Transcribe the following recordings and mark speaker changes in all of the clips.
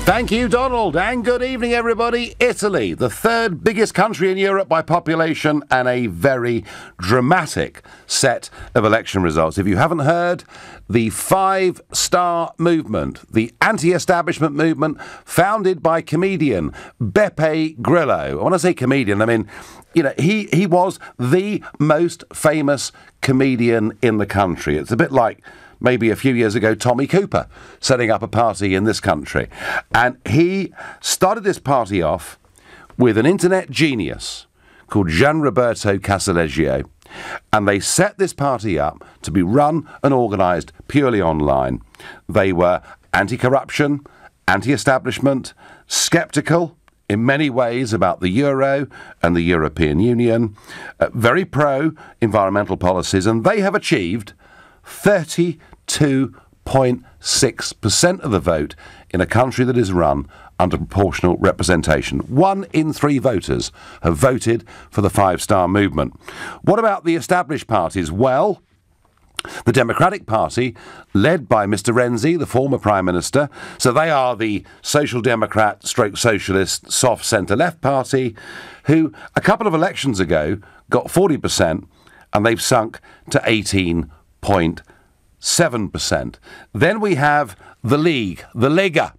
Speaker 1: Thank you, Donald, and good evening, everybody. Italy, the third biggest country in Europe by population, and a very dramatic set of election results. If you haven't heard, the Five-Star Movement, the anti-establishment movement founded by comedian Beppe Grillo. When I say comedian, I mean, you know, he was the most famous comedian in the country. It's a bit like maybe a few years ago, Tommy Cooper setting up a party in this country. And he started this party off with an internet genius called Gianroberto Casaleggio. And they set this party up to be run and organised purely online. They were anti-corruption, anti-establishment, sceptical in many ways about the euro and the European Union, very pro-environmental policies, and they have achieved 32.6% of the vote in a country that is run under proportional representation. 1 in 3 voters have voted for the Five-Star Movement. What about the established parties? Well, the Democratic Party, led by Mr. Renzi, the former Prime Minister, so they are the Social Democrat stroke Socialist soft centre-left party, who a couple of elections ago got 40%, and they've sunk to 18.7%. Then we have the League, the Lega,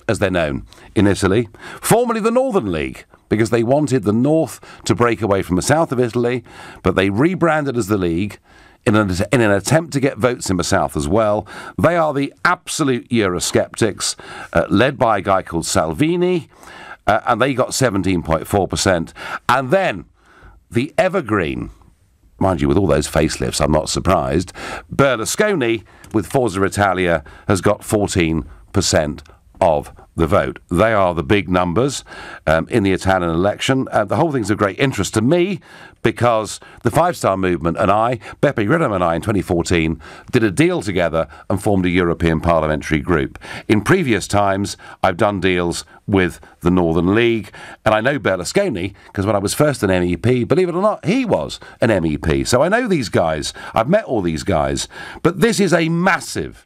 Speaker 1: as they're known in Italy, formerly the Northern League, because they wanted the north to break away from the south of Italy, but they rebranded as the League in an attempt to get votes in the south as well. They are the absolute Eurosceptics, led by a guy called Salvini, and they got 17.4%. And then the evergreen, mind you, with all those facelifts, I'm not surprised, Berlusconi, with Forza Italia, has got 14% of the vote. They are the big numbers in the Italian election. The whole thing's of great interest to me because the Five-Star Movement and I, Beppe Grillo and I, in 2014, did a deal together and formed a European parliamentary group. In previous times, I've done deals with the Northern League, and I know Berlusconi because when I was first an MEP, believe it or not, he was an MEP. So I know these guys. I've met all these guys. But this is a massive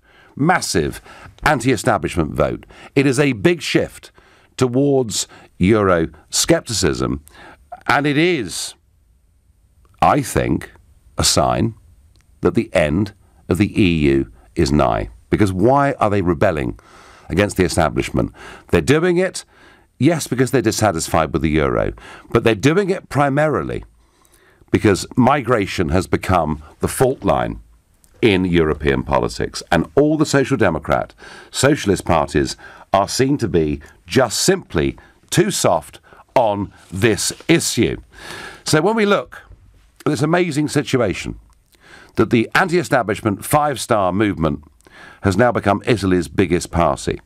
Speaker 1: anti-establishment vote. It is a big shift towards Euroscepticism, and it is, I think, a sign that the end of the EU is nigh. Because why are they rebelling against the establishment? They're doing it, yes, because they're dissatisfied with the euro, but they're doing it primarily because migration has become the fault line in European politics, and all the Social Democrat, socialist parties are seen to be just simply too soft on this issue. So when we look at this amazing situation that the anti-establishment Five-Star Movement has now become Italy's biggest party,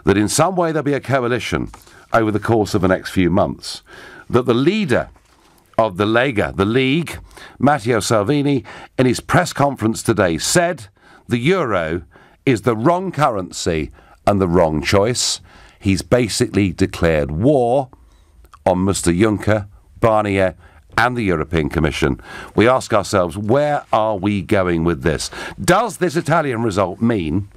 Speaker 1: that in some way there'll be a coalition over the course of the next few months, that the leader of the Lega, the League, Matteo Salvini, in his press conference today said the euro is the wrong currency and the wrong choice. He's basically declared war on Mr. Juncker, Barnier and the European Commission. We ask ourselves, where are we going with this? Does this Italian result mean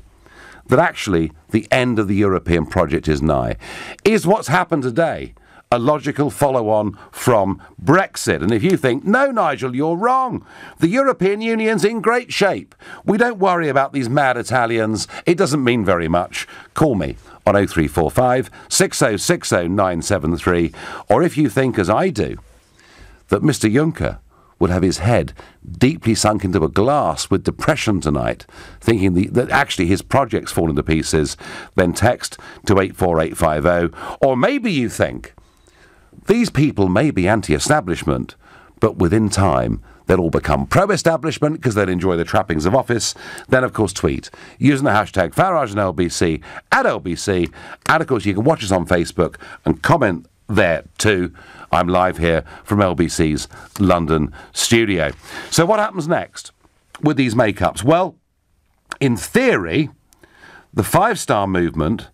Speaker 1: that actually the end of the European project is nigh? Is what's happened today a logical follow-on from Brexit? And if you think, no, Nigel, you're wrong. The European Union's in great shape. We don't worry about these mad Italians. It doesn't mean very much. Call me on 0345 6060 973. Or if you think, as I do, that Mr. Juncker would have his head deeply sunk into a glass with depression tonight, thinking that actually his project's fallen to pieces, then text to 84850. Or maybe you think these people may be anti-establishment, but within time they'll all become pro-establishment because they'll enjoy the trappings of office. Then, of course, tweet using the hashtag Farage and LBC at LBC. And, of course, you can watch us on Facebook and comment there too. I'm live here from LBC's London studio. So what happens next with these makeups? Well, in theory, the Five-Star Movement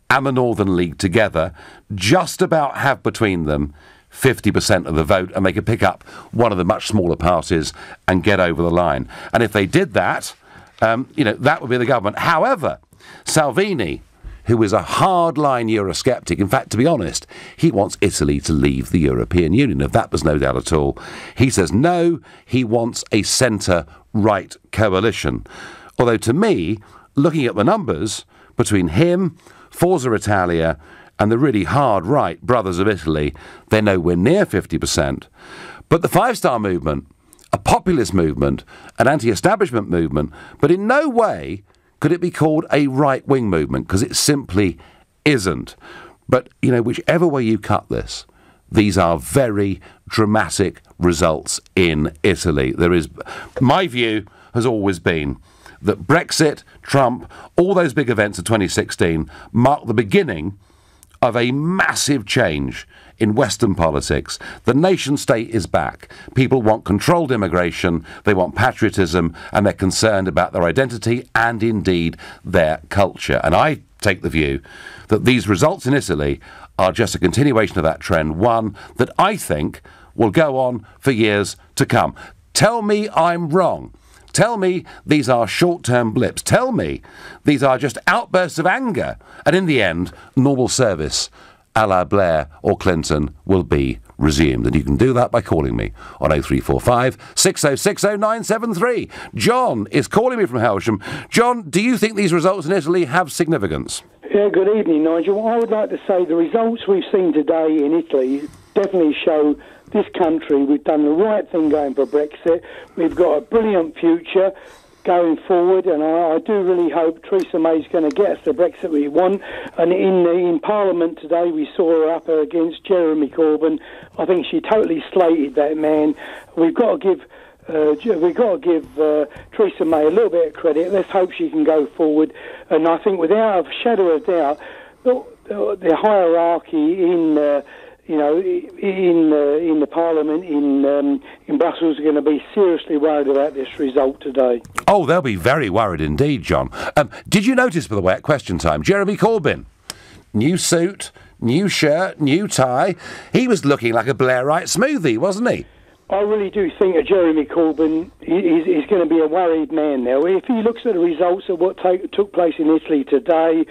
Speaker 1: and the Northern League together just about have between them 50% of the vote, and they could pick up one of the much smaller parties and get over the line. And if they did that, that would be the government. However, Salvini, who is a hardline Eurosceptic. In fact, to be honest, he wants Italy to leave the European Union. Of that, there's no doubt at all. He says no, he wants a centre-right coalition. Although to me, looking at the numbers between him, Forza Italia, and the really hard-right brothers of Italy, they're nowhere near 50%. But the Five Star Movement, a populist movement, an anti-establishment movement, but in no way could it be called a right-wing movement, because it simply isn't. But, you know, whichever way you cut this, these are very dramatic results in Italy. There is, my view has always been that Brexit, Trump, all those big events of 2016 marked the beginning of a massive change in Western politics. The nation state is back. People want controlled immigration, they want patriotism, and they're concerned about their identity and indeed their culture. And I take the view that these results in Italy are just a continuation of that trend, one that I think will go on for years to come. Tell me I'm wrong. Tell me these are short-term blips. Tell me these are just outbursts of anger. And in the end, normal service, a la Blair or Clinton, will be resumed. And you can do that by calling me on 0345 6060 973. John is calling me from Helsham. John, do you think these results in Italy have significance?
Speaker 2: Yeah, good evening, Nigel. I would like to say the results we've seen today in Italy definitely show this country, we've done the right thing going for Brexit. We've got a brilliant future going forward, and I do really hope Theresa May's going to get us the Brexit we want. And in Parliament today, we saw her up against Jeremy Corbyn. I think she totally slated that man. We've got to give Theresa May a little bit of credit. Let's hope she can go forward. And I think, without a shadow of doubt, the hierarchy in the Parliament in Brussels are going to be seriously worried about this result today.
Speaker 1: Oh, they'll be very worried indeed, John. Did you notice, by the way, at question time, Jeremy Corbyn, new suit, new shirt, new tie, he was looking like a Blairite smoothie, wasn't he?
Speaker 2: I really do think that Jeremy Corbyn is going to be a worried man now. If he looks at the results of what took place in Italy today,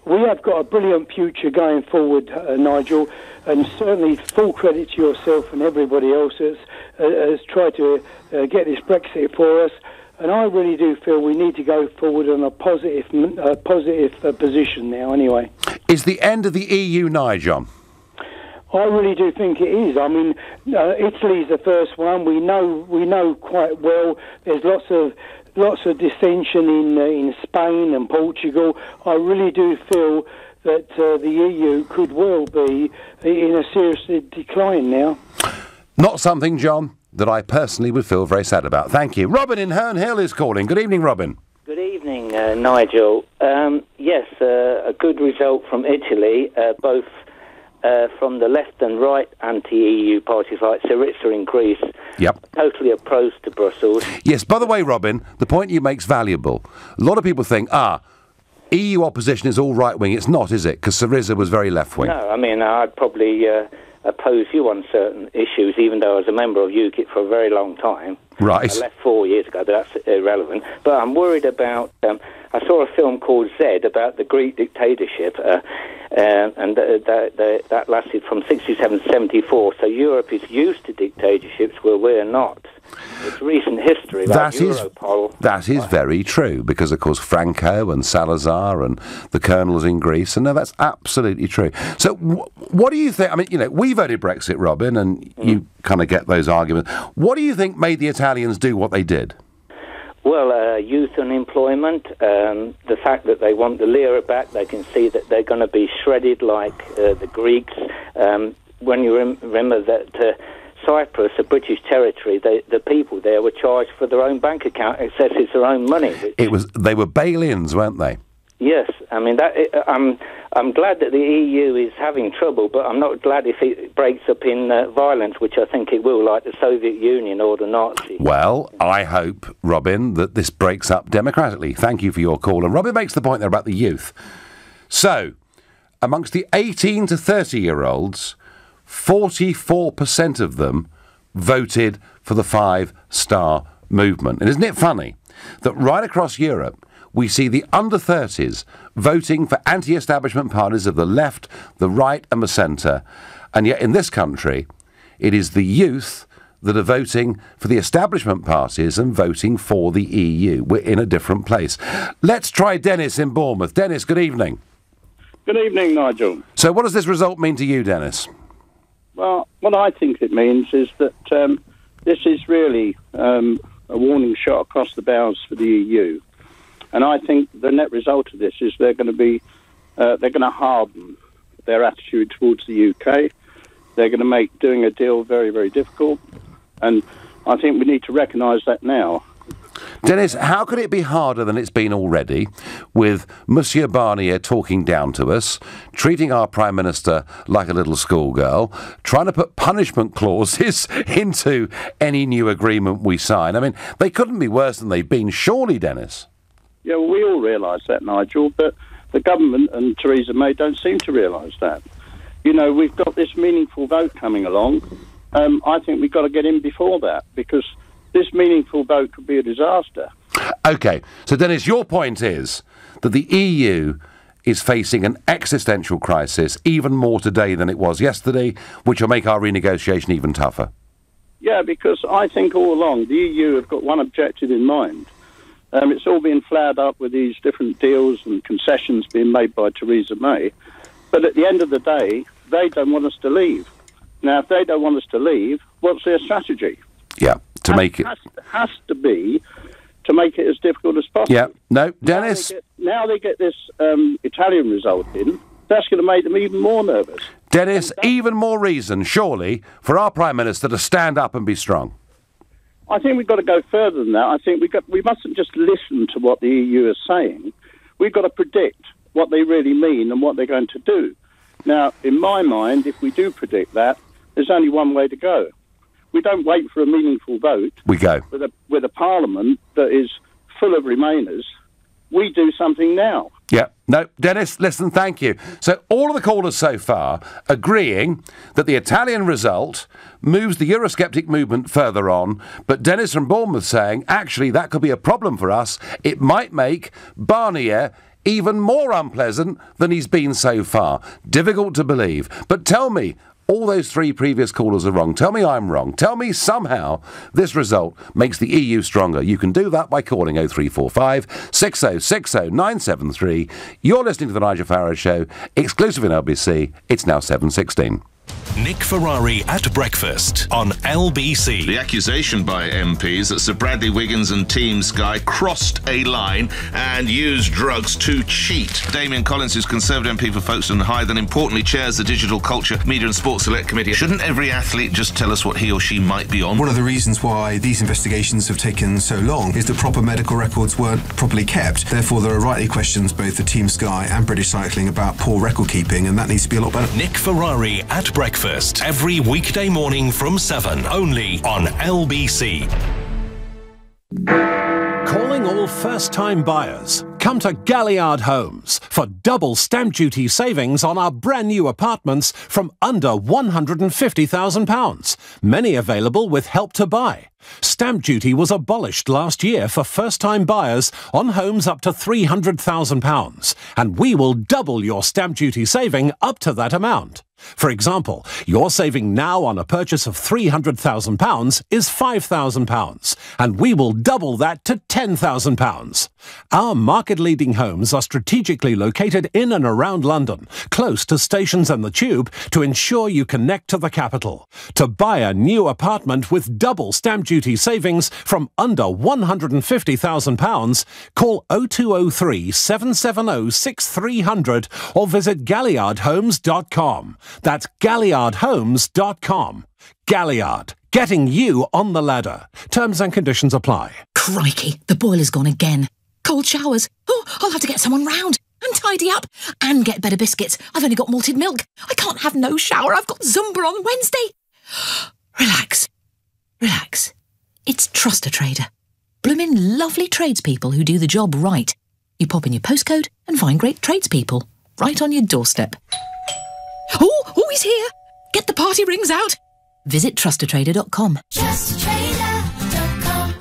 Speaker 2: we have got a brilliant future going forward, Nigel, and certainly full credit to yourself and everybody else has tried to get this Brexit for us. And I really do feel we need to go forward on a positive position now, anyway.
Speaker 1: Is the end of the EU nigh, John?
Speaker 2: I really do think it is. I mean, Italy's the first one. We know quite well. There's lots of dissension in Spain and Portugal. I really do feel that the EU could well be in a serious decline now.
Speaker 1: Not something, John, that I personally would feel very sad about. Thank you. Robin in Herne Hill is calling. Good evening, Robin.
Speaker 3: Good evening, Nigel. Yes, a good result from Italy, both from the left and right anti-EU parties like Syriza in Greece.
Speaker 1: Yep.
Speaker 3: Totally opposed to Brussels.
Speaker 1: Yes, by the way, Robin, the point you make's valuable. A lot of people think, EU opposition is all right-wing. It's not, is it? Because Syriza was very left-wing.
Speaker 3: No, I mean, I'd probably oppose you on certain issues, even though I was a member of UKIP for a very long time.
Speaker 1: Right.
Speaker 3: I left 4 years ago, but that's irrelevant. But I'm worried about... I saw a film called Z about the Greek dictatorship, and that lasted from 67 to 74. So Europe is used to dictatorships where we're not. It's recent history. Like
Speaker 1: that is very true, because, of course, Franco and Salazar and the colonels in Greece, and no, that's absolutely true. So what do you think? I mean, you know, we voted Brexit, Robin, and you kind of get those arguments. What do you think made the Italians do what they did?
Speaker 3: Well, youth unemployment, the fact that they want the lira back, they can see that they're going to be shredded like the Greeks. When you remember that Cyprus, a British territory, the people there were charged for their own bank account, except it's their own money.
Speaker 1: They were bail-ins, weren't they?
Speaker 3: Yes, I mean I'm glad that the EU is having trouble, but I'm not glad if it breaks up in violence, which I think it will, like the Soviet Union or the Nazis.
Speaker 1: Well, I hope, Robin, that this breaks up democratically. Thank you for your call. And Robin makes the point there about the youth. So, amongst the 18 to 30-year-olds, 44% of them voted for the Five Star Movement. And isn't it funny that right across Europe, we see the under-30s voting for anti-establishment parties of the left, the right and the centre. And yet in this country, it is the youth that are voting for the establishment parties and voting for the EU. We're in a different place. Let's try Dennis in Bournemouth. Dennis, good evening.
Speaker 4: Good evening, Nigel.
Speaker 1: So what does this result mean to you, Dennis?
Speaker 4: Well, what I think it means is that this is really a warning shot across the bows for the EU. And I think the net result of this is they're going to harden their attitude towards the UK. They're going to make doing a deal very, very difficult. And I think we need to recognise that now.
Speaker 1: Dennis, how could it be harder than it's been already, with Monsieur Barnier talking down to us, treating our Prime Minister like a little schoolgirl, trying to put punishment clauses into any new agreement we sign? I mean, they couldn't be worse than they've been, surely, Dennis?
Speaker 4: Yeah, well, we all realise that, Nigel, but the government and Theresa May don't seem to realise that. You know, we've got this meaningful vote coming along. I think we've got to get in before that, because this meaningful vote could be a disaster.
Speaker 1: OK, so Dennis, your point is that the EU is facing an existential crisis, even more today than it was yesterday, which will make our renegotiation even tougher.
Speaker 4: Yeah, because I think all along the EU have got one objective in mind. It's all been flared up with these different deals and concessions being made by Theresa May. But at the end of the day, they don't want us to leave. Now, if they don't want us to leave, what's their strategy?
Speaker 1: Yeah, to make it...
Speaker 4: Has to be to make it as difficult as possible.
Speaker 1: Yeah, no, Dennis...
Speaker 4: Now they get this Italian result in, that's going to make them even more nervous.
Speaker 1: Dennis, even more reason, surely, for our Prime Minister to stand up and be strong.
Speaker 4: I think we've got to go further than that. I think we mustn't just listen to what the EU is saying. We've got to predict what they really mean and what they're going to do. Now, in my mind, if we do predict that, there's only one way to go. We don't wait for a meaningful vote.
Speaker 1: We go.
Speaker 4: With a parliament that is full of Remainers. We do something now.
Speaker 1: Yeah. No, Dennis, listen, thank you. So all of the callers so far agreeing that the Italian result moves the Eurosceptic movement further on, but Dennis from Bournemouth saying, actually, that could be a problem for us. It might make Barnier even more unpleasant than he's been so far. Difficult to believe. But tell me, all those three previous callers are wrong. Tell me I'm wrong. Tell me somehow this result makes the EU stronger. You can do that by calling 0345 6060 973. You're listening to The Nigel Farage Show, exclusive in LBC. It's now 7:16.
Speaker 5: Nick Ferrari at breakfast on LBC.
Speaker 6: The accusation by MPs that Sir Bradley Wiggins and Team Sky crossed a line and used drugs to cheat. Damien Collins, who's Conservative MP for Folkestone Hythe and importantly chairs the Digital Culture, Media and Sports Select Committee. Shouldn't every athlete just tell us what he or she might be on?
Speaker 7: One of the reasons why these investigations have taken so long is that proper medical records weren't properly kept. Therefore, there are rightly questions both for Team Sky and British Cycling about poor record keeping, and that needs to be a lot better.
Speaker 5: Nick Ferrari at breakfast every weekday morning from 7, only on LBC. Calling all first-time buyers. Come to Galliard Homes for double stamp duty savings on our brand new apartments from under £150,000. Many available with Help to Buy. Stamp duty was abolished last year for first-time buyers on homes up to £300,000, and we will double your stamp duty saving up to that amount. For example, your saving now on a purchase of £300,000 is £5,000, and we will double that to £10,000. Our market-leading homes are strategically located in and around London, close to stations and the Tube, to ensure you connect to the capital. To buy a new apartment with double stamp duty savings from under £150,000, call 0203 770 6300 or visit galliardhomes.com. That's galliardhomes.com. Galliard, getting you on the ladder. Terms and conditions apply.
Speaker 8: Crikey, the boiler's gone again. Cold showers. Oh, I'll have to get someone round and tidy up and get better biscuits. I've only got malted milk. I can't have no shower. I've got Zumba on Wednesday. Relax. Relax. It's Trust a Trader. Bloomin' lovely tradespeople who do the job right. You pop in your postcode and find great tradespeople right on your doorstep. Oh, he's here. Get the party rings out. Visit trustatrader.com.
Speaker 9: Trustatrader.com.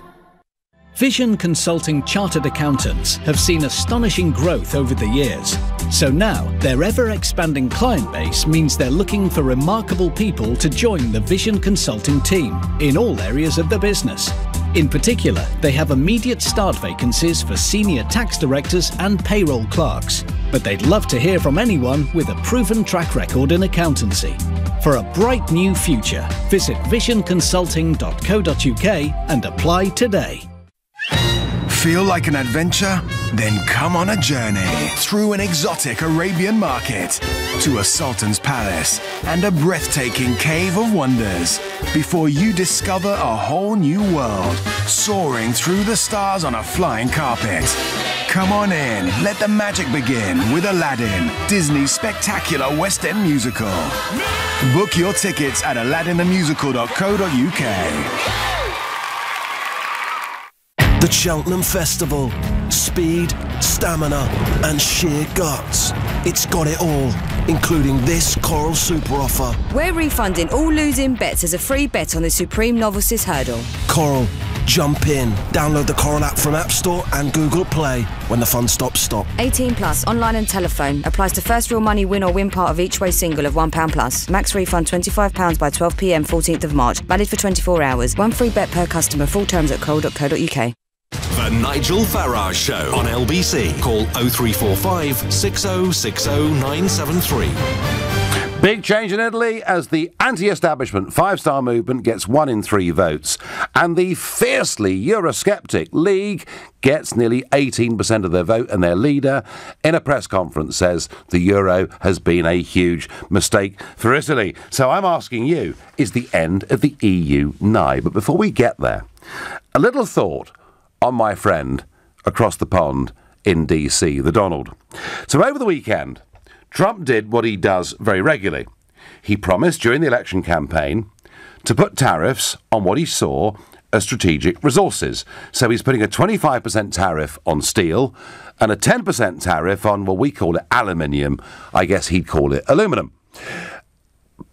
Speaker 9: Vision Consulting Chartered Accountants have seen astonishing growth over the years. So now, their ever-expanding client base means they're looking for remarkable people to join the Vision Consulting team in all areas of the business. In particular, they have immediate start vacancies for senior tax directors and payroll clerks. But they'd love to hear from anyone with a proven track record in accountancy. For a bright new future, visit visionconsulting.co.uk and apply today.
Speaker 10: Feel like an adventure? Then come on a journey through an exotic Arabian market to a sultan's palace and a breathtaking cave of wonders before you discover a whole new world soaring through the stars on a flying carpet. Come on in, let the magic begin with Aladdin, Disney's spectacular West End musical. Book your tickets at aladdinthemusical.co.uk.
Speaker 11: The Cheltenham Festival. Speed, stamina and sheer guts. It's got it all, including this Coral Super offer.
Speaker 12: We're refunding all losing bets as a free bet on the Supreme Novices Hurdle.
Speaker 11: Coral, jump in. Download the Coral app from App Store and Google Play. When the fun stops, stop.
Speaker 12: 18 plus, online and telephone. Applies to first real money win or win part of each way single of £1 plus. Max refund £25 by 12 p.m 14th of March. Valid for 24 hours. One free bet per customer. Full terms at coral.co.uk.
Speaker 5: The Nigel Farage Show on LBC. Call 0345 6060 973.
Speaker 1: Big change in Italy as the anti-establishment five-star movement gets 1 in 3 votes, and the fiercely Eurosceptic League gets nearly 18% of their vote, and their leader in a press conference says the euro has been a huge mistake for Italy. So I'm asking you, is the end of the EU nigh? But before we get there, a little thought on my friend across the pond in DC, the Donald. So over the weekend, Trump did what he does very regularly. He promised during the election campaign to put tariffs on what he saw as strategic resources. So he's putting a 25% tariff on steel and a 10% tariff on, well, we call it aluminium. I guess he'd call it aluminum.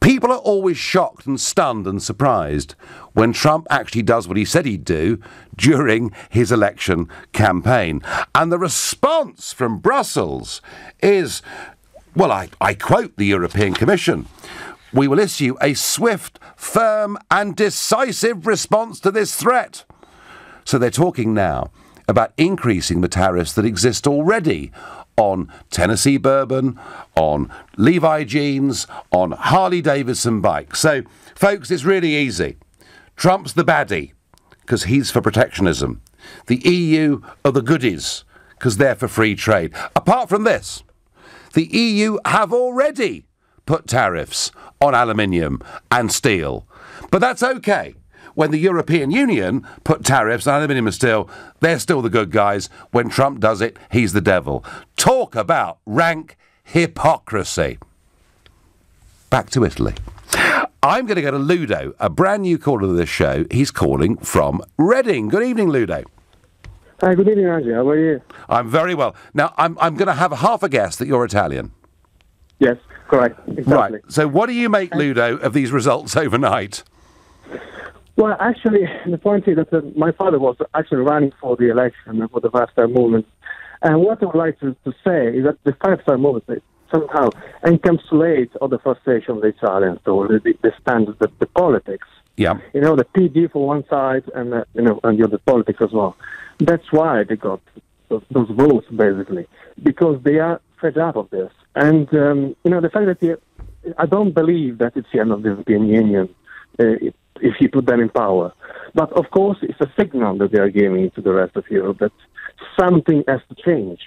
Speaker 1: People are always shocked and stunned and surprised when Trump actually does what he said he'd do during his election campaign. And the response from Brussels is, well, I quote the European Commission, "We will issue a swift, firm and decisive response to this threat." So they're talking now about increasing the tariffs that exist already on Tennessee bourbon, on Levi jeans, on Harley-Davidson bikes. So, folks, it's really easy. Trump's the baddie, because he's for protectionism. The EU are the goodies, because they're for free trade. Apart from this, the EU have already put tariffs on aluminium and steel. But that's okay. When the European Union put tariffs on aluminium and steel, they're still the good guys. When Trump does it, he's the devil. Talk about rank hypocrisy. Back to Italy. I'm going to go to Ludo, a brand new caller to this show. He's calling from Reading. Good evening, Ludo.
Speaker 13: Hi, good evening, Nigel. How are you?
Speaker 1: I'm very well. Now, I'm going to have half a guess that you're Italian.
Speaker 13: Yes, correct. Exactly.
Speaker 1: Right. So what do you make, Ludo, of these results overnight?
Speaker 13: Well, actually, the point is that my father was actually running for the election for the five-star movement. And what I would like to say is that the five-star movement somehow encapsulates all the frustration of the Italians, or the standards, the politics.
Speaker 1: Yeah.
Speaker 13: You know, the PD for one side and, and the other politics as well. That's why they got those votes, basically, because they are fed up of this. And, the fact that I don't believe that it's the end of the European Union if you put them in power. But, of course, it's a signal that they are giving to the rest of Europe that something has to change.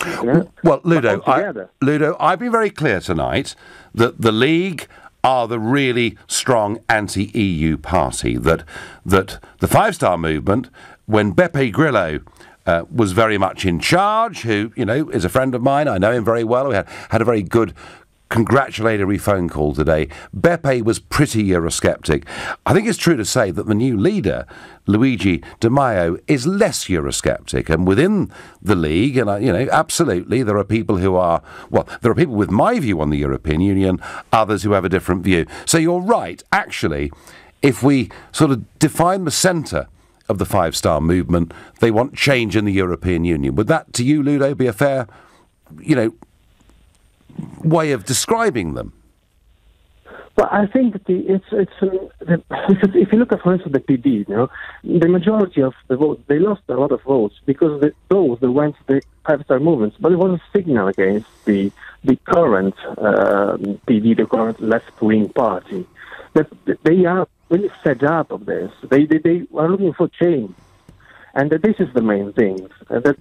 Speaker 13: You know? Well,
Speaker 1: Ludo, I've been very clear tonight that the League are the really strong anti-EU party, that the five-star movement, when Beppe Grillo was very much in charge, who, is a friend of mine, I know him very well, we had a very good congratulatory phone call today. Beppe was pretty Eurosceptic. I think it's true to say that the new leader, Luigi Di Maio, is less Eurosceptic. And within the League, and absolutely, there are people who are, there are people with my view on the European Union, others who have a different view. So you're right. Actually, if we sort of define the centre of the Five Star Movement. They want change in the European Union. Would that, to you, Ludo, be a fair, way of describing them?
Speaker 13: Well, I think that if you look at, for instance, the PD, the majority of the votes, they lost a lot of votes because those that went to the Five-Star movements, but it was a signal against the current PD, the current left-wing party, that they are really fed up of this. They are looking for change, and that this is the main thing. That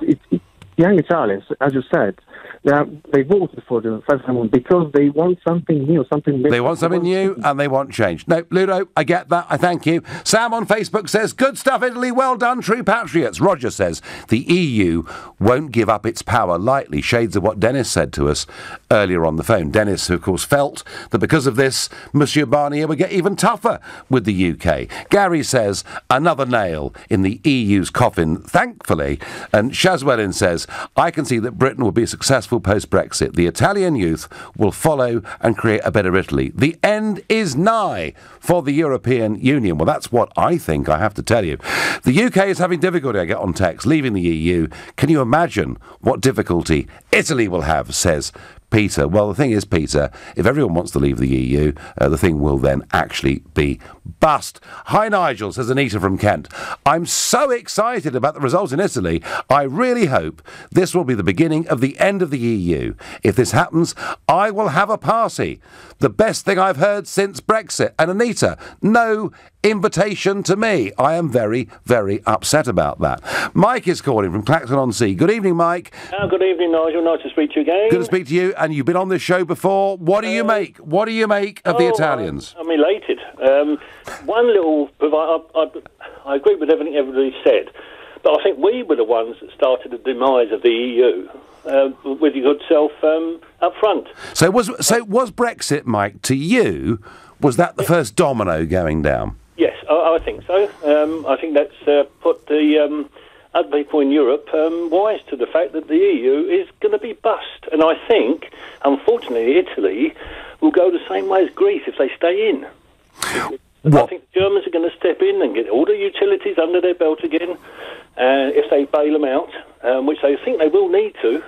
Speaker 13: young Italians, as you said, they voted for the Five-Star Movement because they want something new, something different.
Speaker 1: They want something new and they want change. No, Ludo, I get that. I thank you. Sam on Facebook says, good stuff, Italy. Well done, true patriots. Roger says, the EU won't give up its power lightly. Shades of what Dennis said to us earlier on the phone. Dennis, who, of course, felt that because of this, Monsieur Barnier would get even tougher with the UK. Gary says, another nail in the EU's coffin, thankfully. And Shazwellin says, I can see that Britain will be successful post-Brexit. The Italian youth will follow and create a better Italy. The end is nigh for the European Union. Well, that's what I think, I have to tell you. The UK is having difficulty, I get on text, leaving the EU. Can you imagine what difficulty Italy will have, says Peter. Well, the thing is, Peter, if everyone wants to leave the EU, the thing will then actually be bust. Hi, Nigel, says Anita from Kent. I'm so excited about the results in Italy. I really hope this will be the beginning of the end of the EU. If this happens, I will have a party. The best thing I've heard since Brexit. And Anita, no invitation to me. I am very, very upset about that. Mike is calling from Clacton-on-Sea. Good evening, Mike.
Speaker 14: Good evening, Nigel. Nice to speak to you again.
Speaker 1: Good to speak to you. And you've been on this show before. What do you make? What do you make of the Italians?
Speaker 14: I'm elated. One little... I agree with everything everybody said, but I think we were the ones that started the demise of the EU. With your good self up front.
Speaker 1: So was Brexit, Mike, to you, was that the first domino going down?
Speaker 14: Yes, I think so. I think that's put the other people in Europe wise to the fact that the EU is going to be bust. And I think, unfortunately, Italy will go the same way as Greece if they stay in. I think the Germans are going to step in and get all the utilities under their belt again if they bail them out, which they think they will need to.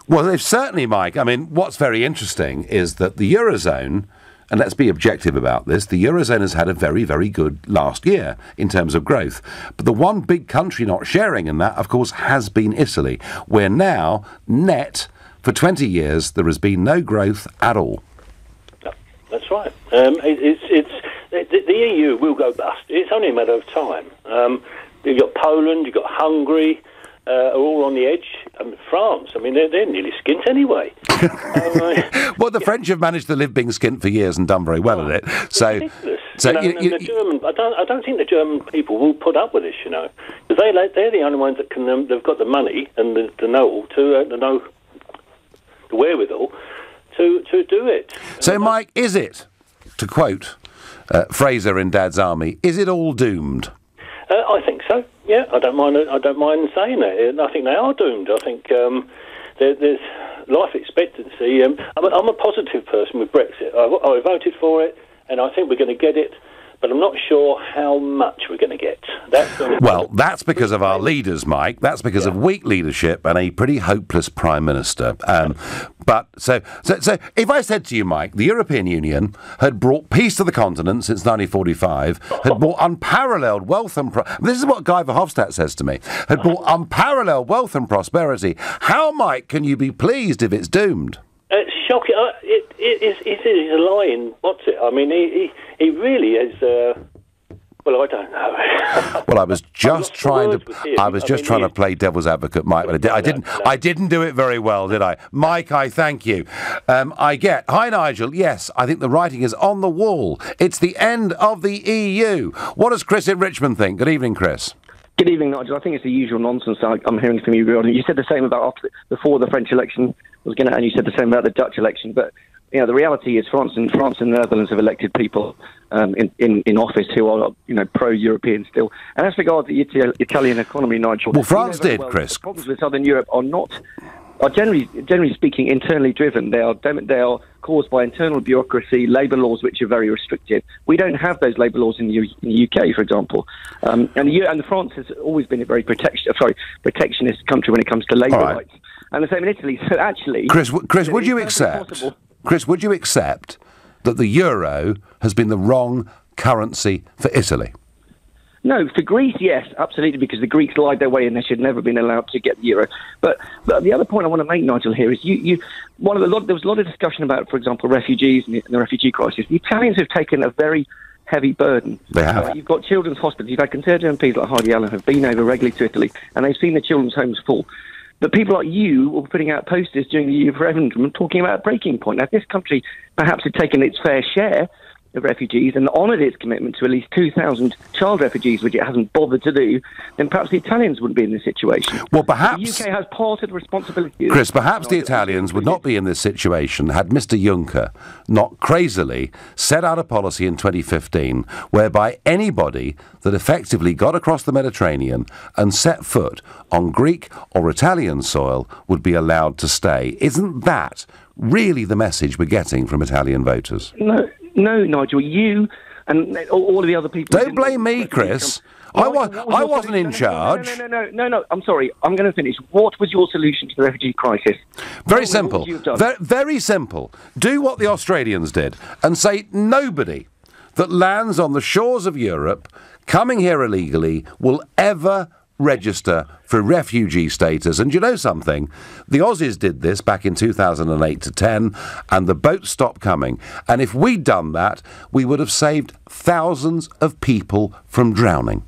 Speaker 1: Well, they've certainly, Mike. I mean, what's very interesting is that the Eurozone, and let's be objective about this, the Eurozone has had a very, very good last year in terms of growth. But the one big country not sharing in that, of course, has been Italy, where now, net, for 20 years, there has been no growth at all.
Speaker 14: That's right. The EU will go bust. It's only a matter of time. You've got Poland, you've got Hungary, are all on the edge. France, I mean, they're nearly skint anyway.
Speaker 1: Well, the French have managed to live being skint for years and done very well at it. So,
Speaker 14: ridiculous. The German, I don't think the German people will put up with this, because they're the only ones that can. They've got the money and the know the wherewithal to do it.
Speaker 1: So, Mike, is it, to quote Fraser in Dad's Army, is it all doomed?
Speaker 14: I think so. Yeah, I don't mind saying that. I think they are doomed. I think there's life expectancy. I'm a positive person with Brexit. I voted for it, and I think we're going to get it. But I'm not sure how much we're going to get.
Speaker 1: That's because of our leaders, Mike. That's because of weak leadership and a pretty hopeless Prime Minister. But so if I said to you, Mike, the European Union had brought peace to the continent since 1945, had brought unparalleled wealth and... this is what Guy Verhofstadt says to me. Had brought unparalleled wealth and prosperity. How, Mike, can you be pleased if it's doomed?
Speaker 14: It's shocking. It is a lie in what's it? I mean, he really is. Well, I don't know.
Speaker 1: Well, I was just trying to play devil's advocate, Mike. But I didn't do it very well, did I? Mike, I thank you. Hi, Nigel. Yes, I think the writing is on the wall. It's the end of the EU. What does Chris in Richmond think? Good evening, Chris.
Speaker 15: Good evening, Nigel. I think it's the usual nonsense I'm hearing from you. You said the same about before the French election was going to, and you said the same about the Dutch election. But the reality is France and the Netherlands have elected people in office who are pro-European still. And as regards the Italian economy, Nigel,
Speaker 1: well, France did, Chris.
Speaker 15: The problems with Southern Europe are generally speaking internally driven. They are caused by internal bureaucracy, labour laws which are very restrictive. We don't have those labour laws in the UK, for example. And France has always been a very protectionist country when it comes to labour rights. And the same in Italy. So actually,
Speaker 1: Chris, would you accept? Chris, would you accept that the euro has been the wrong currency for Italy?
Speaker 15: No, for Greece, yes, absolutely, because the Greeks lied their way and they should never have been allowed to get the euro. But the other point I want to make, Nigel, here is there was a lot of discussion about, for example, refugees and the refugee crisis. The Italians have taken a very heavy burden.
Speaker 1: They have.
Speaker 15: You've got children's hospitals. You've had Conservative MPs like Heidi Allen have been over regularly to Italy, and they've seen the children's homes full. But people like you were putting out posters during the referendum talking about a breaking point. Now, if this country perhaps had taken its fair share of refugees and honoured its commitment to at least 2,000 child refugees, which it hasn't bothered to do, then perhaps the Italians wouldn't be in this situation.
Speaker 1: Well, perhaps
Speaker 15: the UK has part of the responsibility.
Speaker 1: Chris, perhaps the Italians would not be in this situation had Mr. Juncker not crazily set out a policy in 2015 whereby anybody that effectively got across the Mediterranean and set foot on Greek or Italian soil would be allowed to stay. Isn't that really the message we're getting from Italian voters?
Speaker 15: No, Nigel, you and all of the other people...
Speaker 1: Don't blame me, Chris. I wasn't in charge.
Speaker 15: No, I'm sorry. I'm going to finish. What was your solution to the refugee crisis?
Speaker 1: Very simple. Very simple. Do what the Australians did and say nobody that lands on the shores of Europe coming here illegally will ever register for refugee status. And you know something? The Aussies did this back in 2008 to 10, and the boats stopped coming. And if we'd done that, we would have saved thousands of people from drowning.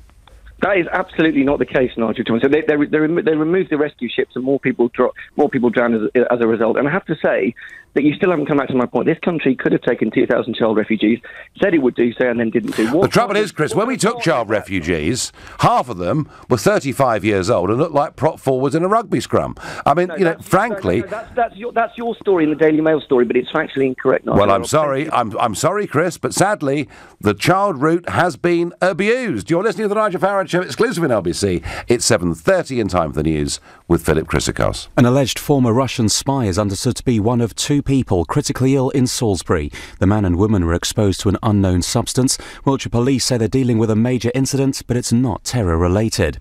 Speaker 15: That is absolutely not the case, Nigel. So they removed the rescue ships, and more people drowned as a result. And I have to say that you still haven't come back to my point. This country could have taken 2,000 child refugees, said it would do so, and then didn't do.
Speaker 1: The trouble is, Chris, when we took child refugees, half of them were 35 years old and looked like prop forwards in a rugby scrum. I mean, frankly,
Speaker 15: that's your story in the Daily Mail story, but it's factually incorrect, Nigel.
Speaker 1: Well, I'm sorry. I'm sorry, Chris, but sadly, the child route has been abused. You're listening to the Nigel Farage Show, exclusive in LBC. It's 7:30 in time for the news with Philip Chrysikos.
Speaker 16: An alleged former Russian spy is understood to be one of two people critically ill in Salisbury. The man and woman were exposed to an unknown substance. Wiltshire police say they're dealing with a major incident, but it's not terror-related.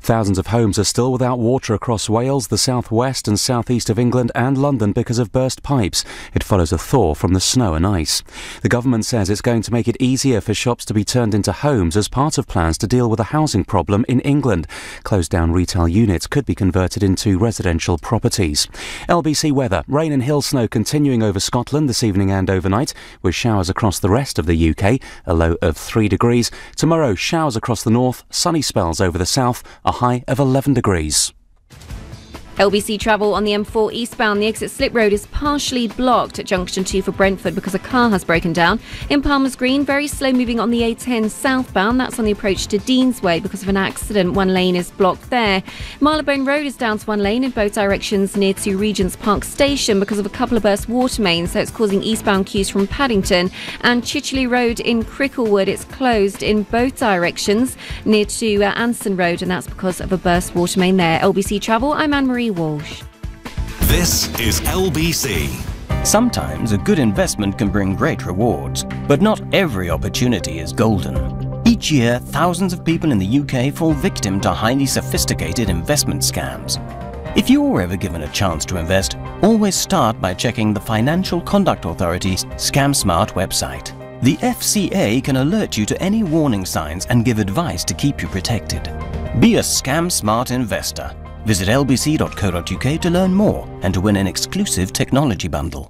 Speaker 16: Thousands of homes are still without water across Wales, the southwest and southeast of England and London because of burst pipes. It follows a thaw from the snow and ice. The government says it's going to make it easier for shops to be turned into homes as part of plans to deal with a housing problem in England. Closed-down retail units could be converted into residential properties. LBC weather. Rain and hail snow continuing over Scotland this evening and overnight, with showers across the rest of the UK, a low of 3 degrees. Tomorrow, showers across the north, sunny spells over the south, a high of 11 degrees.
Speaker 17: LBC travel on the M4 eastbound. The exit slip road is partially blocked at junction 2 for Brentford because a car has broken down. In Palmer's Green, very slow moving on the A10 southbound. That's on the approach to Deansway because of an accident. One lane is blocked there. Marylebone Road is down to one lane in both directions near to Regent's Park Station because of a couple of burst water mains, so it's causing eastbound queues from Paddington. And Chicheley Road in Cricklewood, it's closed in both directions near to Anson Road, and that's because of a burst water main there. LBC Travel, I'm Anne-Marie Walsh.
Speaker 18: This is LBC.
Speaker 19: Sometimes a good investment can bring great rewards, but not every opportunity is golden. Each year, thousands of people in the UK fall victim to highly sophisticated investment scams. If you're ever given a chance to invest, always start by checking the Financial Conduct Authority's ScamSmart website. The FCA can alert you to any warning signs and give advice to keep you protected. Be a ScamSmart investor. Visit lbc.co.uk to learn more and to win an exclusive technology bundle.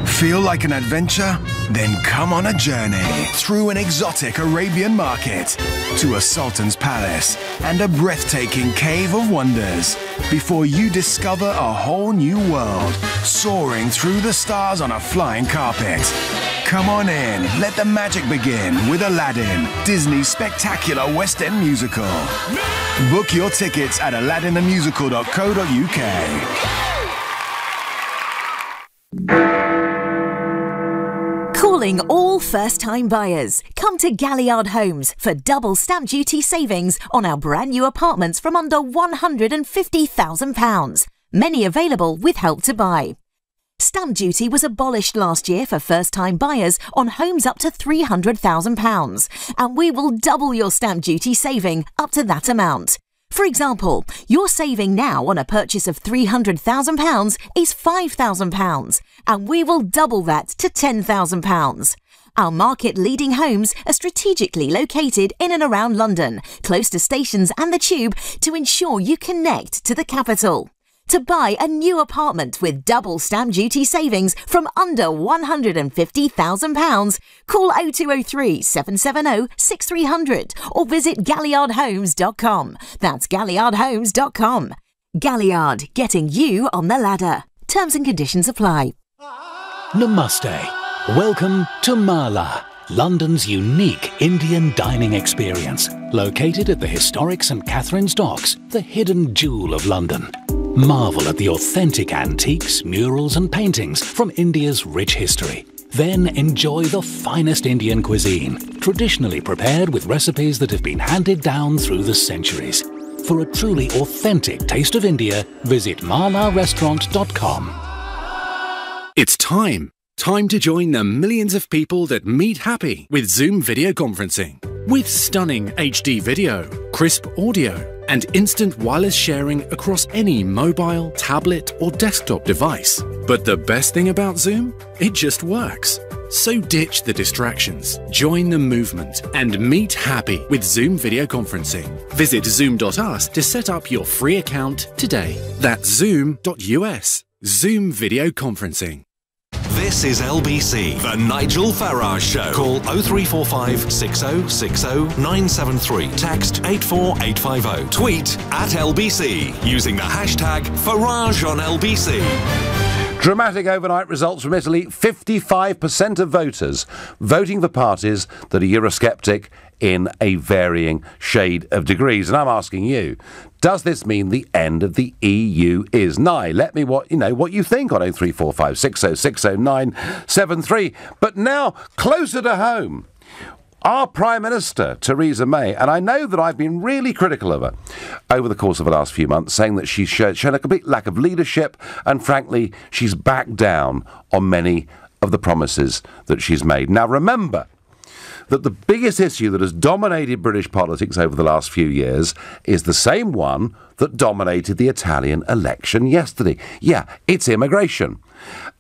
Speaker 10: Feel like an adventure? Then come on a journey through an exotic Arabian market to a sultan's palace and a breathtaking cave of wonders before you discover a whole new world soaring through the stars on a flying carpet. Come on in, let the magic begin with Aladdin, Disney's spectacular West End musical. Book your tickets at aladdinthemusical.co.uk.
Speaker 20: Calling all first-time buyers. Come to Galliard Homes for double stamp duty savings on our brand new apartments from under £150,000. Many available with Help to Buy. Stamp duty was abolished last year for first-time buyers on homes up to £300,000, and we will double your stamp duty saving up to that amount. For example, your saving now on a purchase of £300,000 is £5,000, and we will double that to £10,000. Our market-leading homes are strategically located in and around London, close to stations and the Tube, to ensure you connect to the capital. To buy a new apartment with double stamp duty savings from under £150,000, call 0203 770 6300 or visit galliardhomes.com. That's galliardhomes.com. Galliard, getting you on the ladder. Terms and conditions apply.
Speaker 5: Namaste. Welcome to Mala, London's unique Indian dining experience. Located at the historic St Catherine's Docks, the hidden jewel of London. Marvel at the authentic antiques, murals and paintings from India's rich history. Then enjoy the finest Indian cuisine, traditionally prepared with recipes that have been handed down through the centuries. For a truly authentic taste of India, visit malarestaurant.com.
Speaker 21: It's time. Time to join the millions of people that meet happy with Zoom video conferencing. With stunning HD video, crisp audio, and instant wireless sharing across any mobile, tablet, or desktop device. But the best thing about Zoom? It just works. So ditch the distractions, join the movement, and meet happy with Zoom video conferencing. Visit zoom.us to set up your free account today. That's zoom.us. Zoom video conferencing.
Speaker 18: This is LBC, the Nigel Farage Show. Call 0345 6060 973. Text 84850. Tweet at LBC using the hashtag Farage on LBC.
Speaker 1: Dramatic overnight results from Italy. 55% of voters voting for parties that are Eurosceptic in a varying shade of degrees. And I'm asking you, does this mean the end of the EU is nigh? Let me what you think on 0345 6060 973. But now, closer to home, our Prime Minister, Theresa May, and I know that I've been really critical of her over the course of the last few months, saying that she's shown a complete lack of leadership, and frankly, she's backed down on many of the promises that she's made. Now, remember that the biggest issue that has dominated British politics over the last few years is the same one that dominated the Italian election yesterday. Yeah, it's immigration.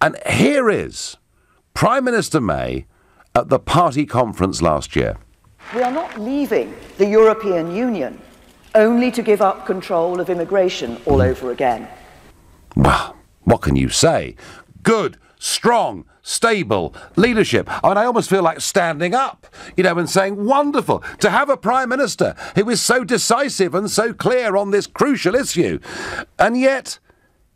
Speaker 1: And here is Prime Minister May at the party conference last year.
Speaker 22: We are not leaving the European Union only to give up control of immigration all over again.
Speaker 1: Well, what can you say? Good, strong, stable leadership. I mean, I almost feel like standing up, and saying, wonderful to have a Prime Minister who is so decisive and so clear on this crucial issue. And yet,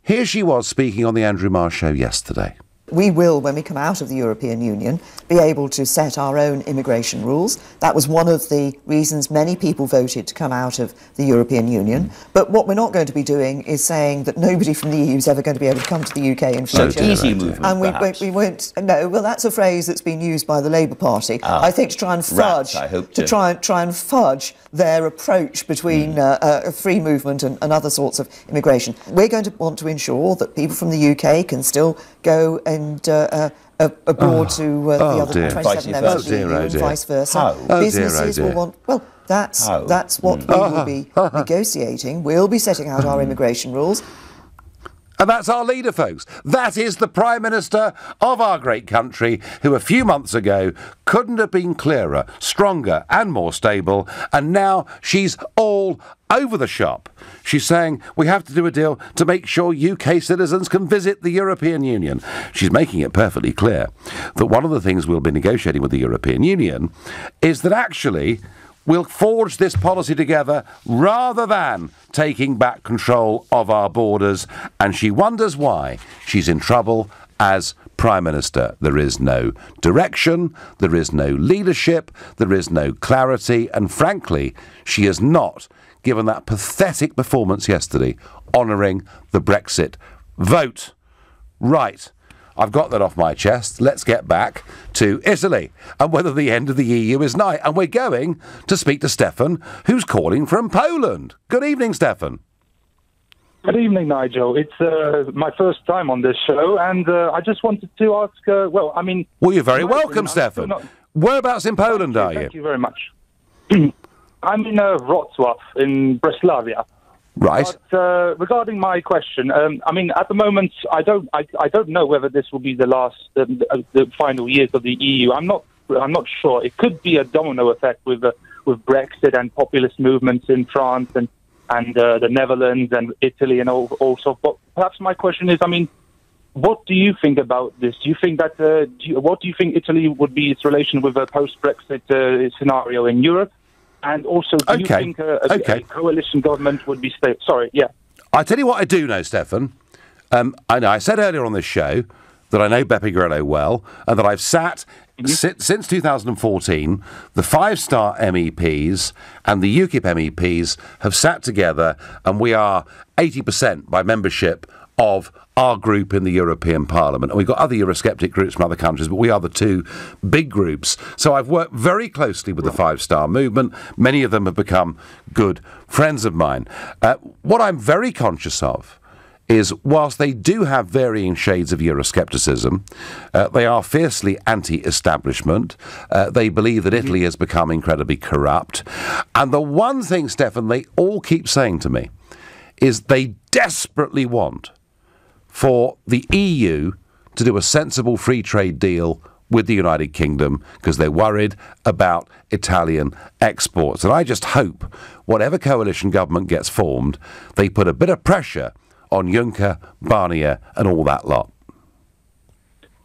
Speaker 1: here she was speaking on the Andrew Marr show yesterday.
Speaker 22: We will, when we come out of the European Union, be able to set our own immigration rules. That was one of the reasons many people voted to come out of the European Union. But what we're not going to be doing is saying that nobody from the EU is ever going to be able to come to the UK in future.
Speaker 23: So easy movement,
Speaker 22: and we won't. No, well, that's a phrase that's been used by the Labour Party. I think to try and fudge, try and fudge their approach between free movement and other sorts of immigration. We're going to want to ensure that people from the UK can still go and abroad to the other 27 members of the EU and vice versa. Businesses will want. Well, that's what we will be negotiating. We'll be setting out our immigration rules.
Speaker 1: And that's our leader, folks. That is the Prime Minister of our great country, who a few months ago couldn't have been clearer, stronger and more stable. And now she's all over the shop. She's saying we have to do a deal to make sure UK citizens can visit the European Union. She's making it perfectly clear that one of the things we'll be negotiating with the European Union is that actually we'll forge this policy together rather than taking back control of our borders. And she wonders why she's in trouble as Prime Minister. There is no direction, there is no leadership, there is no clarity, and frankly, she has not given that pathetic performance yesterday, honouring the Brexit vote. Right. I've got that off my chest. Let's get back to Italy and whether the end of the EU is nigh. And we're going to speak to Stefan, who's calling from Poland. Good evening, Stefan.
Speaker 2: Good evening, Nigel. It's my first time on this show, and I just wanted to ask,
Speaker 1: Well, you're very welcome, Stefan. Whereabouts in Poland are you?
Speaker 2: Thank you very much. I'm in Wrocław, in Breslavia.
Speaker 1: Right.
Speaker 2: But, regarding my question, at the moment, I don't know whether this will be the final years of the EU. I'm not sure. It could be a domino effect with Brexit and populist movements in France and the Netherlands and Italy and also. But perhaps my question is, what do you think about this? Do you think that what do you think Italy would be its relation with a post-Brexit scenario in Europe? And also, do you think a coalition government would be stable? Sorry, yeah.
Speaker 1: I tell you what I do know, Stefan. I said earlier on this show that I know Beppe Grillo well, and that I've sat since 2014. The Five-Star MEPs and the UKIP MEPs have sat together, and we are 80% by membership of our group in the European Parliament. And we've got other Eurosceptic groups from other countries, but we are the two big groups. So I've worked very closely with the Five-Star movement. Many of them have become good friends of mine. What I'm very conscious of is, whilst they do have varying shades of Euroscepticism, they are fiercely anti-establishment. They believe that Italy has become incredibly corrupt. And the one thing, Stefan, they all keep saying to me is they desperately want for the EU to do a sensible free trade deal with the United Kingdom because they're worried about Italian exports. And I just hope whatever coalition government gets formed, they put a bit of pressure on Juncker, Barnier and all that lot.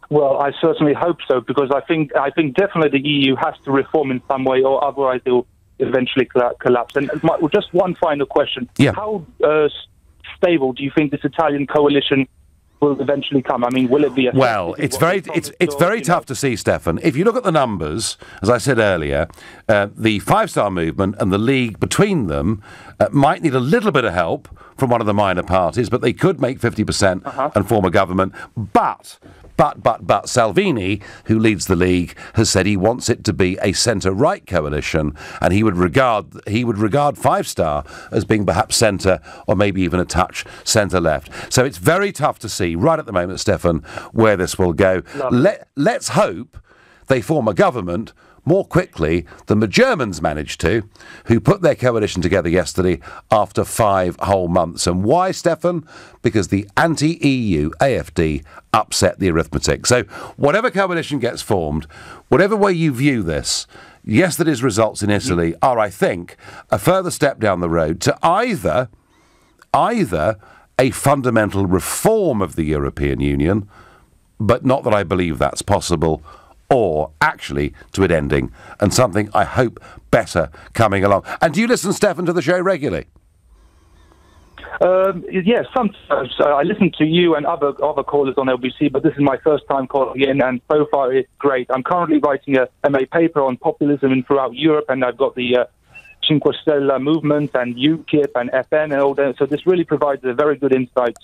Speaker 2: Well, I certainly hope so, because I think definitely the EU has to reform in some way, or otherwise it will eventually collapse. And just one final question.
Speaker 1: Yeah.
Speaker 2: How stable do you think this Italian coalition will eventually come? Will it be a...
Speaker 1: Well, it's very tough to see, Stefan. If you look at the numbers, as I said earlier, the Five-Star movement and the League between them might need a little bit of help from one of the minor parties, but they could make 50% and form a government. But Salvini, who leads the League, has said he wants it to be a centre-right coalition, and he would regard Five-Star as being perhaps centre or maybe even a touch centre-left. So it's very tough to see right at the moment, Stefan, where this will go. Let's hope they form a government more quickly than the Germans managed to, who put their coalition together yesterday after 5 whole months. And why, Stefan? Because the anti-EU AfD upset the arithmetic. So whatever coalition gets formed, whatever way you view this, yesterday's results in Italy are, I think, a further step down the road to either a fundamental reform of the European Union, but not that I believe that's possible, or actually to it ending, and something I hope better coming along. And do you listen, Stefan, to the show regularly?
Speaker 2: Yes, sometimes. I listen to you and other callers on LBC, but this is my first time calling in, and so far it's great. I'm currently writing a MA paper on populism throughout Europe, and I've got the Cinque Stelle movement and UKIP and FN and all that. So this really provides a very good insight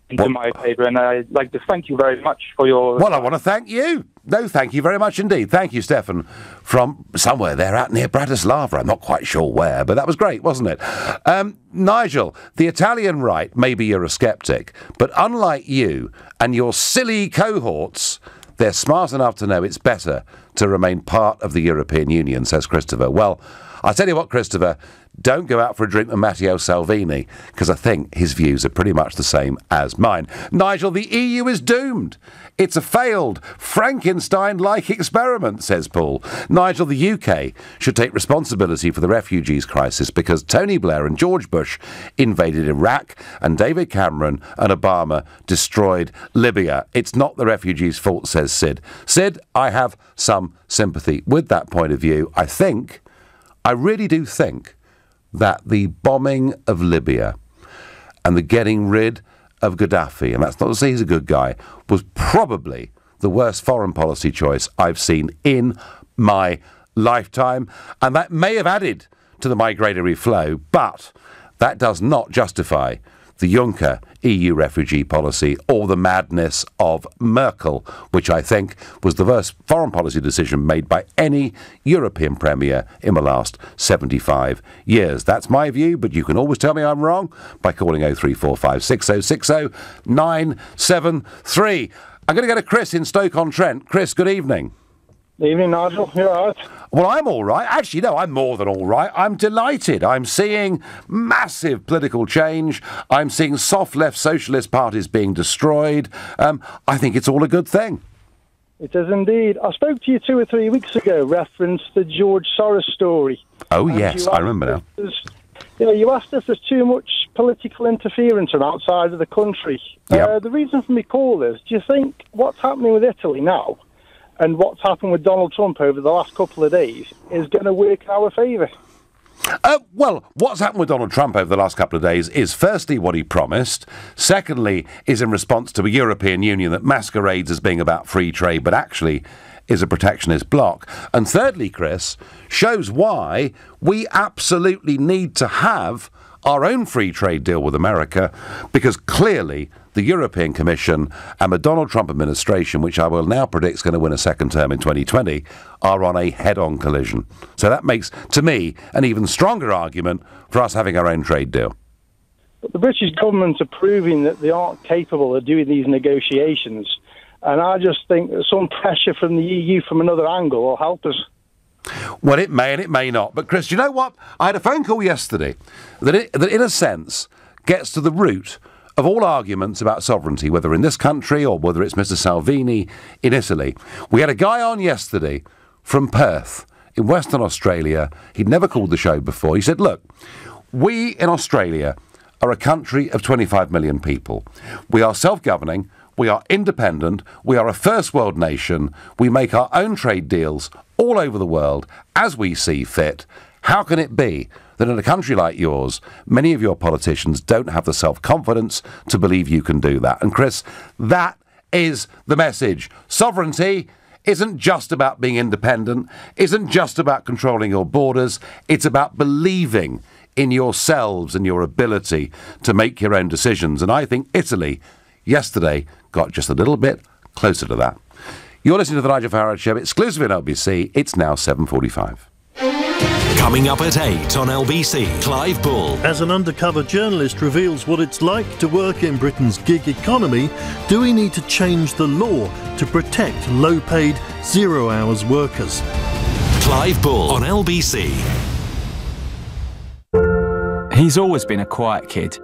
Speaker 2: into my paper, and I'd like to thank you very much for your...
Speaker 1: Well, I want to thank you. No, thank you very much indeed. Thank you, Stefan, from somewhere there out near Bratislava. I'm not quite sure where, but that was great, wasn't it? Nigel, the Italian right may be Eurosceptic, but unlike you and your silly cohorts, they're smart enough to know it's better to remain part of the European Union, says Christopher. Well, I'll tell you what, Christopher, don't go out for a drink with Matteo Salvini, because I think his views are pretty much the same as mine. Nigel, the EU is doomed. It's a failed Frankenstein-like experiment, says Paul. Nigel, the UK should take responsibility for the refugees crisis because Tony Blair and George Bush invaded Iraq and David Cameron and Obama destroyed Libya. It's not the refugees' fault, says Sid. Sid, I have some sympathy with that point of view. I really do think that the bombing of Libya and the getting rid of Gaddafi, and that's not to say he's a good guy, was probably the worst foreign policy choice I've seen in my lifetime. And that may have added to the migratory flow, but that does not justify the Juncker EU refugee policy or the madness of Merkel, which I think was the worst foreign policy decision made by any European premier in the last 75 years. That's my view, but you can always tell me I'm wrong by calling 0345 6060 973. I'm going to go to Chris in Stoke-on-Trent. Chris, good evening.
Speaker 3: Evening, Nigel. You all right?
Speaker 1: Well, I'm all right. Actually, no, I'm more than all right. I'm delighted. I'm seeing massive political change. I'm seeing soft left socialist parties being destroyed. I think it's all a good thing.
Speaker 3: It is indeed. I spoke to you 2 or 3 weeks ago, referenced the George Soros story.
Speaker 1: Oh, yes, I remember now.
Speaker 3: You asked if there's too much political interference from outside of the country.
Speaker 1: Yep.
Speaker 3: The reason for my call is, do you think what's happening with Italy now and what's happened with Donald Trump over the last couple of days is going to work in our favour?
Speaker 1: Well, what's happened with Donald Trump over the last couple of days is firstly what he promised, secondly is in response to a European Union that masquerades as being about free trade but actually is a protectionist bloc, and thirdly, Chris, shows why we absolutely need to have our own free trade deal with America, because clearly the European Commission and the Donald Trump administration, which I will now predict is going to win a second term in 2020, are on a head-on collision. So that makes, to me, an even stronger argument for us having our own trade deal.
Speaker 3: But the British government are proving that they aren't capable of doing these negotiations, and I just think that some pressure from the EU from another angle will help us.
Speaker 1: Well, it may and it may not. But, Chris, you know what? I had a phone call yesterday that in a sense, gets to the root of all arguments about sovereignty, whether in this country or whether it's Mr. Salvini in Italy. We had a guy on yesterday from Perth in Western Australia. He'd never called the show before. He said, look, we in Australia are a country of 25 million people. We are self-governing. We are independent. We are a first world nation. We make our own trade deals all over the world as we see fit. How can it be that in a country like yours, many of your politicians don't have the self-confidence to believe you can do that? And Chris, that is the message. Sovereignty isn't just about being independent, isn't just about controlling your borders. It's about believing in yourselves and your ability to make your own decisions. And I think Italy yesterday got just a little bit closer to that. You're listening to the Nigel Farage Show, exclusive in LBC. It's now 7:45.
Speaker 18: Coming up at 8 on LBC, Clive Bull.
Speaker 4: As an undercover journalist reveals what it's like to work in Britain's gig economy, do we need to change the law to protect low-paid, zero-hours workers?
Speaker 18: Clive Bull on LBC.
Speaker 23: He's always been a quiet kid.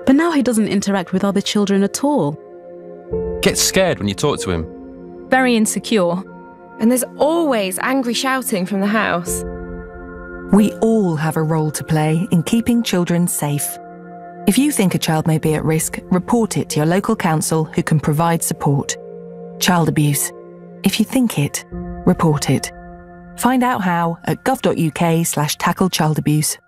Speaker 24: But now he doesn't interact with other children at all.
Speaker 23: Gets scared when you talk to him.
Speaker 25: Very insecure. And there's always angry shouting from the house.
Speaker 26: We all have a role to play in keeping children safe. If you think a child may be at risk, report it to your local council who can provide support. Child abuse. If you think it, report it. Find out how at gov.uk/tackle-child-abuse.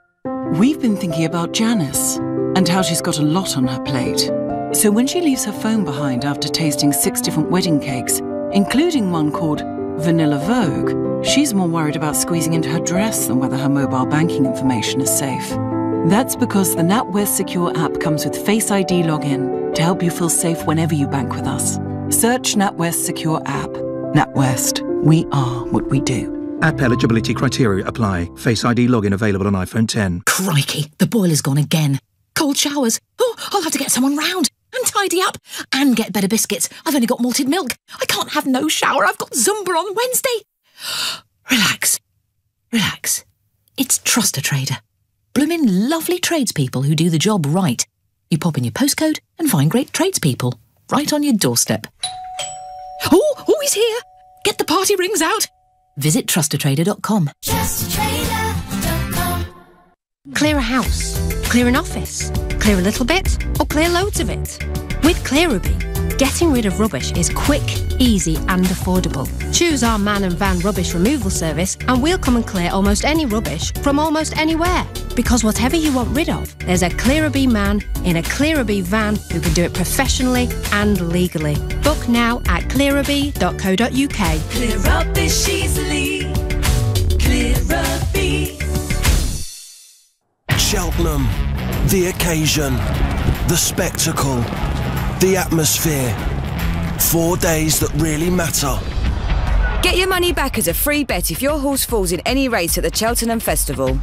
Speaker 27: We've been thinking about Janice and how she's got a lot on her plate. So when she leaves her phone behind after tasting 6 different wedding cakes, including one called Vanilla Vogue, she's more worried about squeezing into her dress than whether her mobile banking information is safe. That's because the NatWest Secure app comes with Face ID login to help you feel safe whenever you bank with us. Search NatWest Secure app. NatWest. We are what we do.
Speaker 28: App eligibility criteria apply. Face ID login available on iPhone 10.
Speaker 8: Crikey, the boiler's gone again. Cold showers. Oh, I'll have to get someone round and tidy up and get better biscuits. I've only got malted milk. I can't have no shower. I've got Zumba on Wednesday. Relax. Relax. It's Trust a Trader. Bloomin' lovely tradespeople who do the job right. You pop in your postcode and find great tradespeople right on your doorstep. Oh, he's here. Get the party rings out. Visit trustatrader.com.
Speaker 29: Trustatrader.com. Clear a house, clear an office, clear a little bit, or clear loads of it. With Clearabee, getting rid of rubbish is quick, easy and affordable. Choose our man and van rubbish removal service and we'll come and clear almost any rubbish from almost anywhere. Because whatever you want rid of, there's a Clearabee man in a Clearabee van who can do it professionally and legally. Book now at clearabee.co.uk. Clear rubbish easily. Clearabee.
Speaker 11: Cheltenham, the occasion. The spectacle, the atmosphere. 4 days that really matter.
Speaker 6: Get your money back as a free bet if your horse falls in any race at the Cheltenham Festival.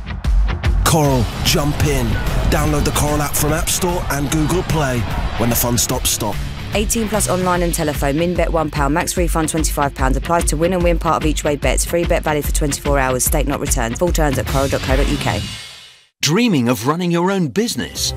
Speaker 11: Coral, jump in. Download the Coral app from App Store and Google Play. When the fun stops, stop.
Speaker 6: 18 plus online and telephone. Min bet £1. Max refund £25. Applies to win and win part of each way bets. Free bet valid for 24 hours. Stake not returned. Full terms at coral.co.uk.
Speaker 7: Dreaming of running your own business?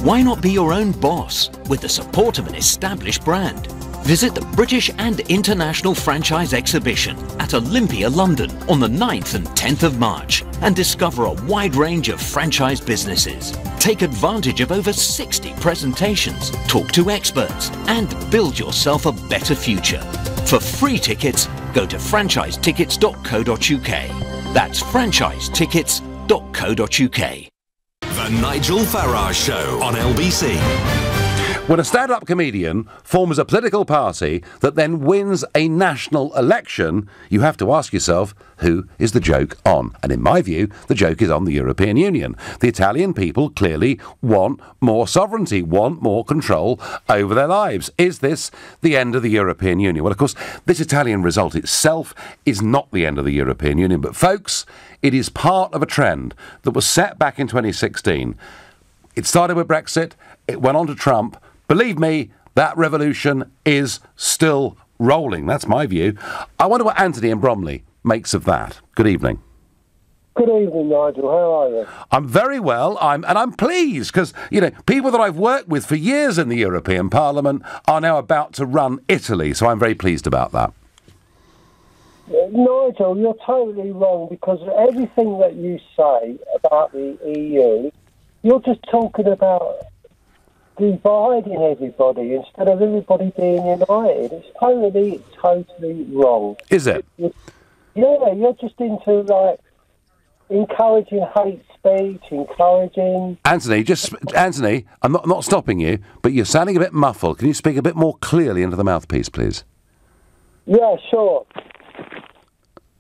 Speaker 7: Why not be your own boss with the support of an established brand? Visit the British and International Franchise Exhibition at Olympia, London on the 9th and 10th of March and discover a wide range of franchise businesses. Take advantage of over 60 presentations, talk to experts and build yourself a better future. For free tickets, go to franchisetickets.co.uk. That's franchisetickets.co.uk.
Speaker 18: The Nigel Farage Show on LBC.
Speaker 1: When a stand-up comedian forms a political party that then wins a national election, you have to ask yourself, who is the joke on? And in my view, the joke is on the European Union. The Italian people clearly want more sovereignty, want more control over their lives. Is this the end of the European Union? Well, of course, this Italian result itself is not the end of the European Union. But, folks, it is part of a trend that was set back in 2016. It started with Brexit. It went on to Trump. Believe me, that revolution is still rolling. That's my view. I wonder what Anthony in Bromley makes of that. Good evening.
Speaker 9: Good evening, Nigel. How are you?
Speaker 1: I'm very well. I'm pleased because, you know, people that I've worked with for years in the European Parliament are now about to run Italy, so I'm very pleased about that.
Speaker 9: Nigel, you're totally wrong because everything that you say about the EU, you're just talking about dividing everybody instead of everybody being united. It's totally wrong.
Speaker 1: Is it?
Speaker 9: Yeah, you're just into, like, encouraging hate speech, encouraging...
Speaker 1: Anthony, I'm not stopping you, but you're sounding a bit muffled. Can you speak a bit more clearly into the mouthpiece, please?
Speaker 9: Yeah, sure.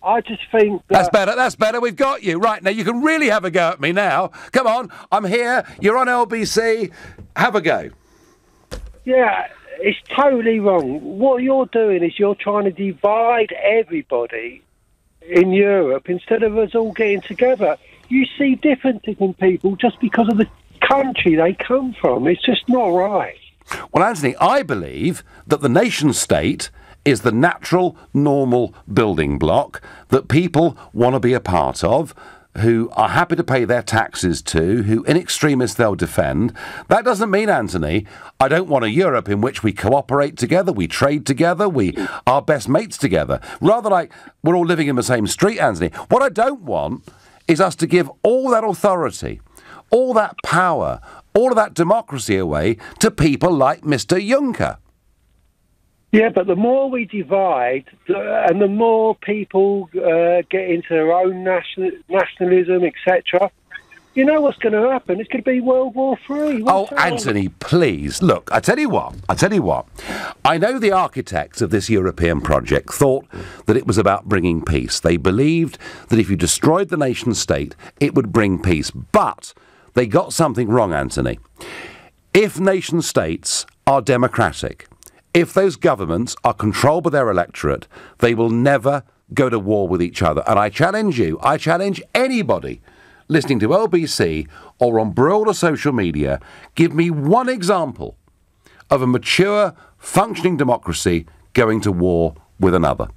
Speaker 9: I just think that...
Speaker 1: That's better, we've got you. Right, now you can really have a go at me now. Come on, I'm here, you're on LBC, have a go.
Speaker 9: Yeah, it's totally wrong. What you're doing is you're trying to divide everybody in Europe instead of us all getting together. You see differences in people just because of the country they come from. It's just not right.
Speaker 1: Well, Anthony, I believe that the nation-state is the natural, normal building block that people want to be a part of, who are happy to pay their taxes to, who in extremis they'll defend. That doesn't mean, Anthony, I don't want a Europe in which we cooperate together, we trade together, we are best mates together. Rather like we're all living in the same street, Anthony. What I don't want is us to give all that authority, all that power, all of that democracy away to people like Mr. Juncker.
Speaker 9: Yeah, but the more we divide and the more people get into their own nationalism, etc., you know what's going to happen? It's going to be World War III.
Speaker 1: Anthony, please. Look, I tell you what. I know the architects of this European project thought that it was about bringing peace. They believed that if you destroyed the nation-state, it would bring peace. But they got something wrong, Anthony. If nation-states are democratic, if those governments are controlled by their electorate, they will never go to war with each other. And I challenge you, I challenge anybody listening to LBC or on broader social media, give me one example of a mature, functioning democracy going to war with another.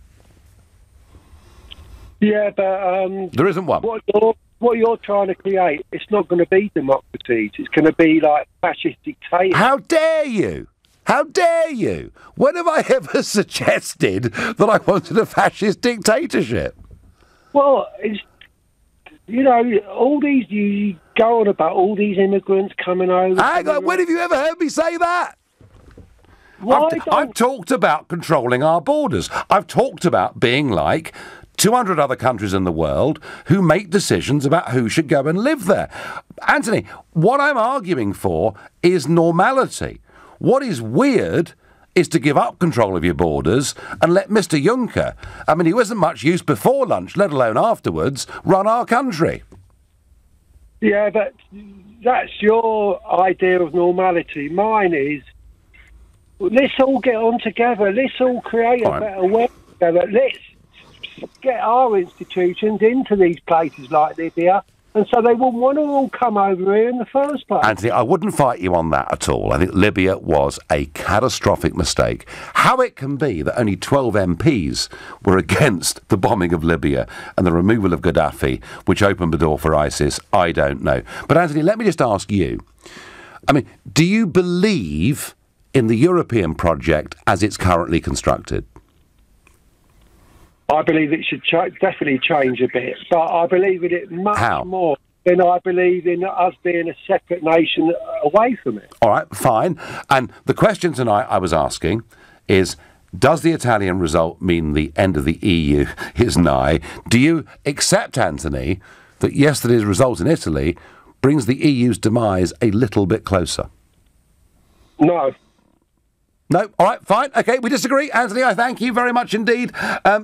Speaker 9: Yeah, but...
Speaker 1: there isn't one.
Speaker 9: What you're trying to create, it's not going to be democracies. It's going to be like fascist dictators.
Speaker 1: How dare you? How dare you? When have I ever suggested that I wanted a fascist dictatorship?
Speaker 9: Well, it's, you know, you go on about all these immigrants coming over.
Speaker 1: Hang on, when have you ever heard me say that? I've talked about controlling our borders. I've talked about being like 200 other countries in the world who make decisions about who should go and live there. Anthony, what I'm arguing for is normality. What is weird is to give up control of your borders and let Mr. Juncker, I mean, he wasn't much use before lunch, let alone afterwards, run our country.
Speaker 9: Yeah, but that's your idea of normality. Mine is, let's all get on together. Let's all create a better world together. Let's get our institutions into these places like Libya, and so they wouldn't want to all come over here in the first place.
Speaker 1: Anthony, I wouldn't fight you on that at all. I think Libya was a catastrophic mistake. How it can be that only 12 MPs were against the bombing of Libya and the removal of Gaddafi, which opened the door for ISIS, I don't know. But Anthony, let me just ask you, I mean, do you believe in the European project as it's currently constructed?
Speaker 9: I believe it should definitely change a bit, but I believe in it much more than I believe in us being a separate nation away from it.
Speaker 1: All right, fine. And the question tonight I was asking is, does the Italian result mean the end of the EU is nigh? Do you accept, Anthony, that yesterday's result in Italy brings the EU's demise a little bit closer?
Speaker 9: No.
Speaker 1: No? All right, fine. OK, we disagree. Anthony, I thank you very much indeed.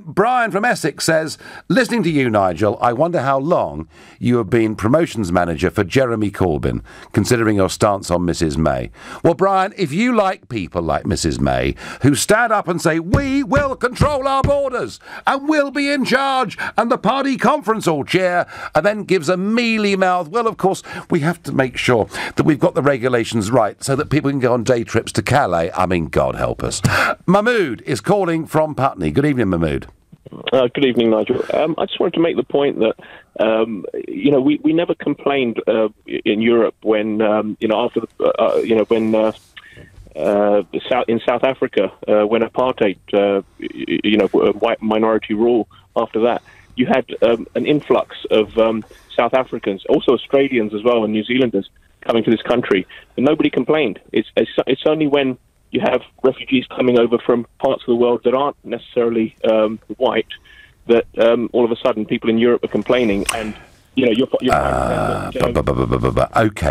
Speaker 1: Brian from Essex says, listening to you, Nigel, I wonder how long you have been promotions manager for Jeremy Corbyn, considering your stance on Mrs May. Well, Brian, if you like people like Mrs May, who stand up and say, we will control our borders and we'll be in charge, and the party conference all cheer, and then gives a mealy mouth, well, of course, we have to make sure that we've got the regulations right so that people can go on day trips to Calais. I mean, God help us. Mahmood is calling from Putney. Good evening, Mahmood.
Speaker 10: Good evening, Nigel. I just wanted to make the point that, we never complained in Europe when, after, in South Africa, when apartheid, white minority rule after that, you had an influx of South Africans, also Australians as well, and New Zealanders coming to this country, and nobody complained. It's only when you have refugees coming over from parts of the world that aren't necessarily white that all of a sudden people in Europe are complaining, and you're
Speaker 1: okay,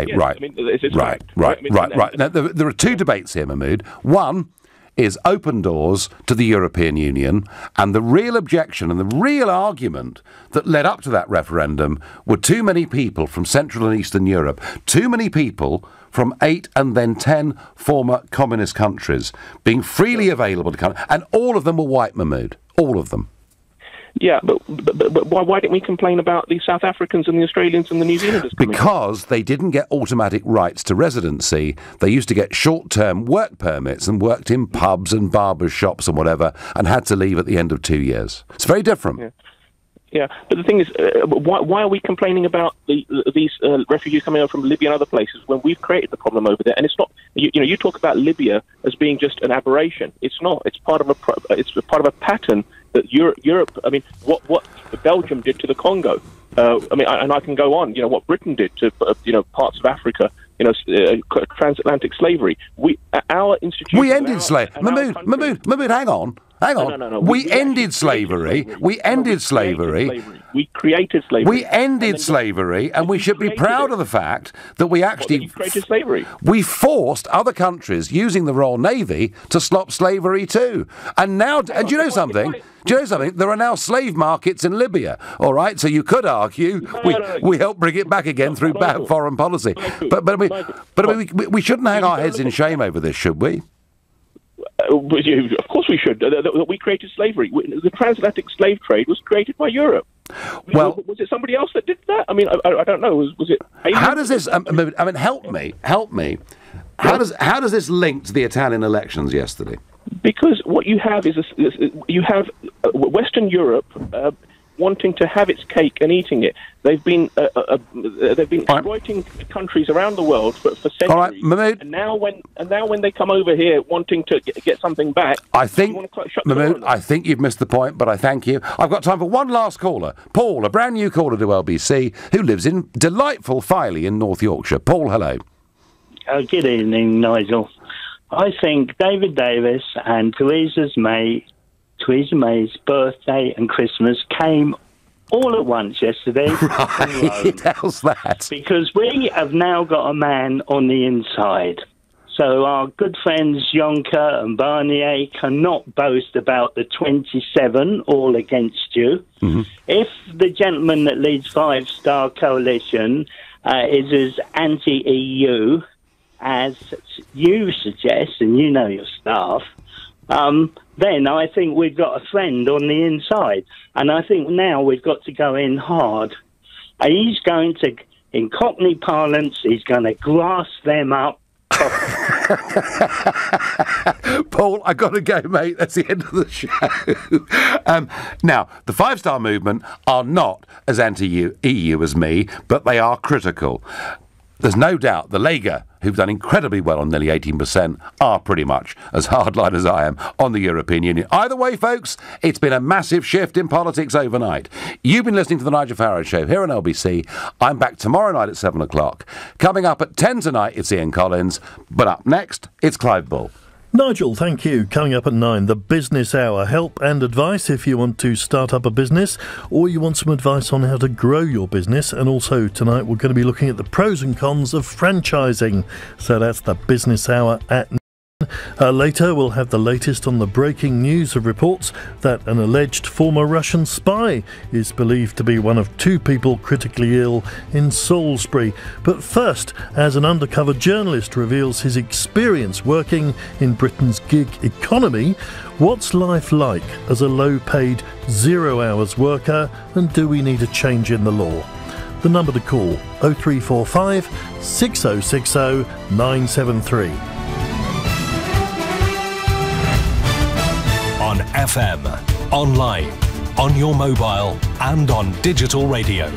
Speaker 10: yes,
Speaker 1: right.
Speaker 10: I mean, it's
Speaker 1: right. Now, there are two debates here, Mahmood. One is open doors to the European Union, and the real objection and the real argument that led up to that referendum were too many people from Central and Eastern Europe, too many people from 8 and then 10 former communist countries being freely available to come, and all of them were white, Mahmood. All of them.
Speaker 10: Yeah, but why didn't we complain about the South Africans and the Australians and the New Zealanders coming?
Speaker 1: Because they didn't get automatic rights to residency. They used to get short-term work permits and worked in pubs and barbers' shops and whatever, and had to leave at the end of 2 years. It's very different.
Speaker 10: Yeah, but the thing is, why are we complaining about these refugees coming over from Libya and other places when we've created the problem over there? And it's not. You talk about Libya as being just an aberration. It's not. It's part of a pattern that Europe. I mean, what Belgium did to the Congo. And I can go on. What Britain did to parts of Africa. Transatlantic slavery. Our institutions.
Speaker 1: We ended slavery. Mahmood, hang on.
Speaker 10: No.
Speaker 1: We ended slavery. We ended slavery.
Speaker 10: We created slavery.
Speaker 1: We ended slavery, and we should be proud of the fact that we actually
Speaker 10: created slavery.
Speaker 1: We forced other countries using the Royal Navy to stop slavery too. And now, and do you know something? Do you know something? There are now slave markets in Libya. All right, so you could argue we helped bring it back again through bad foreign policy. But we shouldn't hang our heads in shame over this, should we?
Speaker 10: Of course we should. We created slavery. The transatlantic slave trade was created by Europe.
Speaker 1: Well,
Speaker 10: was it somebody else that did that? I mean, I don't know. Was it?
Speaker 1: How does this? I mean, help me. How does this link to the Italian elections yesterday?
Speaker 10: Because what you have is you have Western Europe wanting to have its cake and eating it. They've been exploiting countries around the world for centuries.
Speaker 1: All right, Mahmood.
Speaker 10: And now when they come over here wanting to get something back,
Speaker 1: I think, Mahmood, I think you've missed the point, but I thank you. I've got time for one last caller. Paul, a brand new caller to LBC, who lives in delightful Filey in North Yorkshire. Paul, hello.
Speaker 12: Good evening, Nigel. I think David Davis and Theresa May's birthday and Christmas came all at once yesterday.
Speaker 1: Right, how's that?
Speaker 12: Because we have now got a man on the inside. So our good friends Juncker and Barnier cannot boast about the 27 all against you. Mm-hmm. If the gentleman that leads Five Star Coalition is as anti-EU as you suggest, and you know your staff, then I think we've got a friend on the inside. And I think now we've got to go in hard. He's going to, in Cockney parlance, he's going to grass them up.
Speaker 1: Paul, I've got to go, mate. That's the end of the show. Now, the Five Star Movement are not as anti-EU as me, but they are critical. There's no doubt the Lega, who've done incredibly well on nearly 18%, are pretty much as hardline as I am on the European Union. Either way, folks, it's been a massive shift in politics overnight. You've been listening to the Nigel Farage Show here on LBC. I'm back tomorrow night at 7 o'clock. Coming up at 10 tonight, it's Ian Collins. But up next, it's Clive Bull.
Speaker 4: Nigel, thank you. Coming up at 9, the Business Hour. Help and advice if you want to start up a business or you want some advice on how to grow your business. And also tonight we're going to be looking at the pros and cons of franchising. So that's the Business Hour at 9. Later we'll have the latest on the breaking news of reports that an alleged former Russian spy is believed to be one of 2 people critically ill in Salisbury. But first, as an undercover journalist reveals his experience working in Britain's gig economy, what's life like as a low-paid 0 hours worker, and do we need a change in the law? The number to call, 0345 6060 973.
Speaker 18: On FM, online, on your mobile and on digital radio.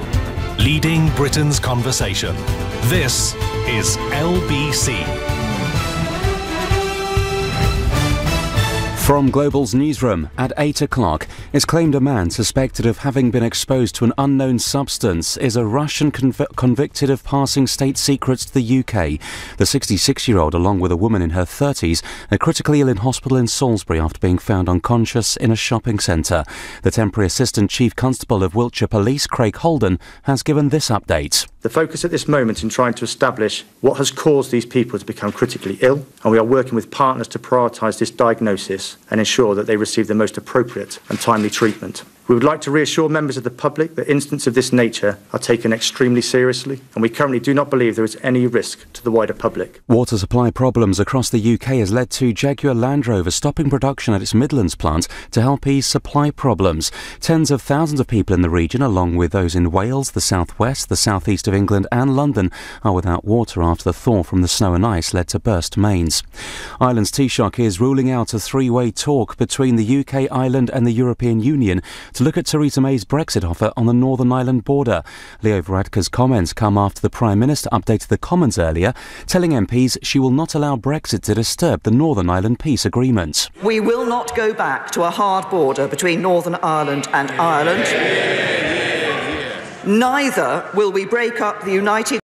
Speaker 18: Leading Britain's conversation. This is LBC.
Speaker 5: From Global's newsroom at 8 o'clock, it's claimed a man suspected of having been exposed to an unknown substance is a Russian convicted of passing state secrets to the UK. The 66-year-old, along with a woman in her 30s, are critically ill in hospital in Salisbury after being found unconscious in a shopping centre. The temporary Assistant Chief Constable of Wiltshire Police, Craig Holden, has given this update.
Speaker 13: The focus at this moment in trying to establish what has caused these people to become critically ill, and we are working with partners to prioritise this diagnosis and ensure that they receive the most appropriate and timely treatment. We would like to reassure members of the public that incidents of this nature are taken extremely seriously, and we currently do not believe there is any risk to the wider public.
Speaker 5: Water supply problems across the UK has led to Jaguar Land Rover stopping production at its Midlands plant to help ease supply problems. Tens of thousands of people in the region, along with those in Wales, the southwest, the southeast of England and London, are without water after the thaw from the snow and ice led to burst mains. Ireland's Taoiseach is ruling out a three-way talk between the UK, Ireland and the European Union to look at Theresa May's Brexit offer on the Northern Ireland border. Leo Varadkar's comments come after the Prime Minister updated the Commons earlier, telling MPs she will not allow Brexit to disturb the Northern Ireland peace agreement.
Speaker 22: We will not go back to a hard border between Northern Ireland and Ireland. Neither will we break up the United